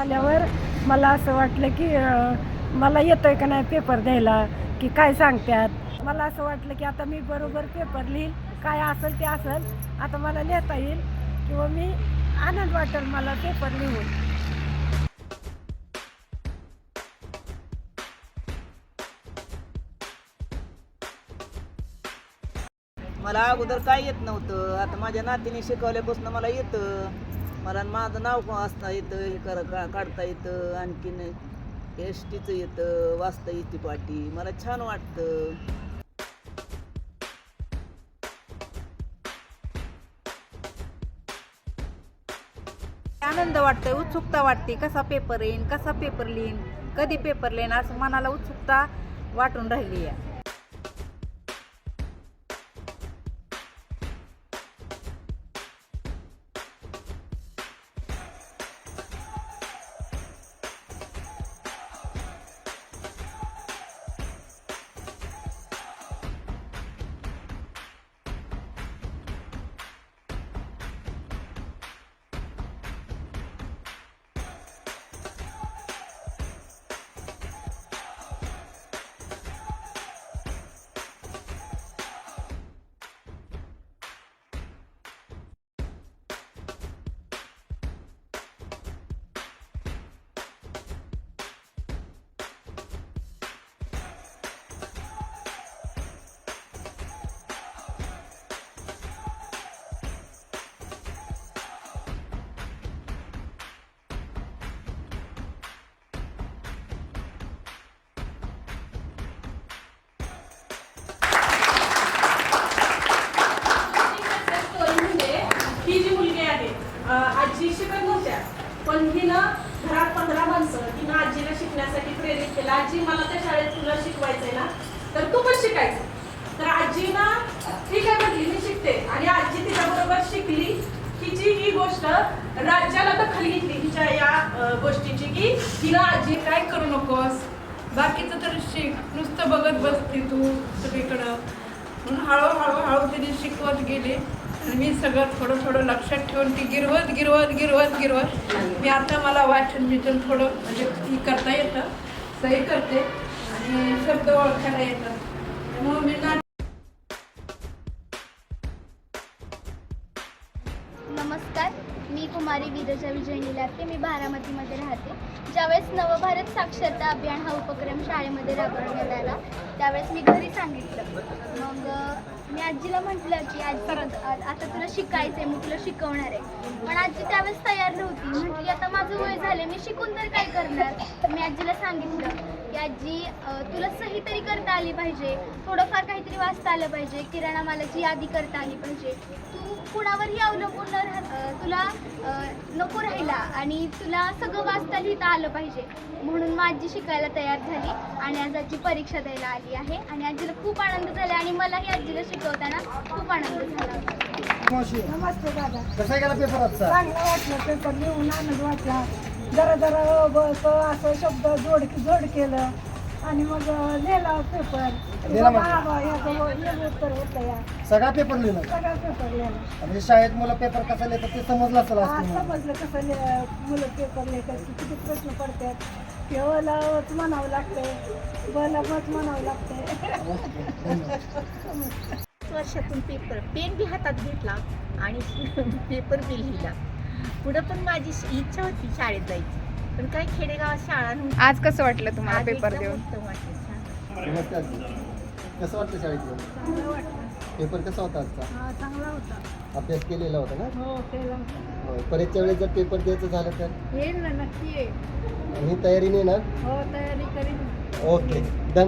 आल्यावर मला असं वाटलं की मला येतोय का नाही पेपर द्यायला की काय सांगतात. मला असं वाटलं की आता मी बरोबर पेपर लिहील, काय असेल ते असेल, आता मला लिहिता येईल किंवा मी आनंद वाटेल मला पेपर लिहून. मला अगोदर काय येत नव्हतं, आता माझ्या नातीने शिकवल्यापासून मला येतं. मला माझं नाव वाचता येतं, हे काढता येतं, आणखीन एस टीचं येतं, वाचता येते पाटी. मला छान वाटतं. आनंद वाटतोय, उत्सुकता वाटते, कसा पेपर येईन, कसा पेपर लिहीन, कधी पेपर लिहीन, असं मनाला उत्सुकता वाटून राहिली आहे. ही जी मुलगी आहे, आजी शिकत नव्हत्या, पण हिनं घरात 15 माणसं तिनं आजीला शिकण्यासाठी प्रेरित केलं. आजी, मला त्या शाळेत तुला शिकवायचंय ना, तर तू पण शिकायचं. तर आजीनं ठीक आहे म्हटली, मी शिकते. आणि आजी तिच्याबरोबर शिकली. हिची ही गोष्ट राज्याला दखल घेतली हिच्या या गोष्टीची, की हिनं आजी काय करू नकोस, बाकीचं तर शिक, नुसतं बघत बसते तू सगळीकडं. म्हणून हळूहळू तिने शिकवत गेले आणि मी सगळं थोडं थोडं लक्षात ठेवून ती गिरवत मी आता मला वाचन बिचन थोडं म्हणजे ती करता येतं, सही करते आणि शब्द ओळखायला येतात. मग मी नमस्कार, मी कुमारी विरजा विजय निलाते. मी बारामतीमध्ये राहते. ज्यावेळेस नवभारत साक्षरता अभियान हा उपक्रम शाळेमध्ये राबवण्यात आला, त्यावेळेस मी घरी सांगितलं. मग मी आजीला म्हटलं की आजी आता तुला शिकायचं आहे, मी तुला शिकवणार आहे. पण आजी त्यावेळेस तयार नव्हती. म्हटली आता माझं वय झालं, मी शिकून तर काय करणार. तर मी आजीला सांगितलं की आजी, तुला सही तरी करता आली पाहिजे, थोडंफार काहीतरी वाचता आलं पाहिजे, किराणा मालाची यादी करता आली पाहिजे. तू कुणावरही अवलंबून तुला नको राहिला आणि तुला सगळं वाचता लिहिता आलं पाहिजे. म्हणून मग आजी शिकायला तयार झाली आणि आज आजी परीक्षा द्यायला आली आहे आणि आजीला खूप आनंद झाला आणि मलाही आजीला शिकवताना खूप आनंद झाला. नमस्ते दादा. कसा गेला पेपर आजचा? चांगलं वाटलं, पेपर लिहून आनंद वाटला. जरा जरा असं शब्द जोड केलं आणि मग लिहिला पेपर. उत्तर होतं या सगळा पेपर लिहिला सगळा पेपर लिहिला. म्हणजे शाळेत मुलं पेपर कसा लिहितात ते समजलं असेल आज तुम्हाला. समजलं कसं मुलं पेपर लिहितात, किती प्रश्न पडतात. केवळ म्हणावं लागतंय, बलमच म्हणावं लागतंय. वर्षातून पेपर पेन बी हातात घेतला आणि पेपर बी लिहिला. पुढं पण माझी इच्छा होती शाळेत जायची, पण काही खेडेगावात शाळा नव्हती. आज कसं वाटलं तुम्हाला पेपर देऊन? उत्तम वाटलं, छान. नमस्ते आजी. कसं वाटतं शाळेत येऊन? चांगलं वाटलं. पेपर कसा होता आजचा? हा, चांगला होता. अभ्यास केलेला होता ना? हो, केला होता. होय. परीक्षेच्या वेळेस जर पेपर द्यायचं झालं तर येईल ना, नक्की येईल. ही तयारी नाही ना? हो, तयारी करीन. ओके.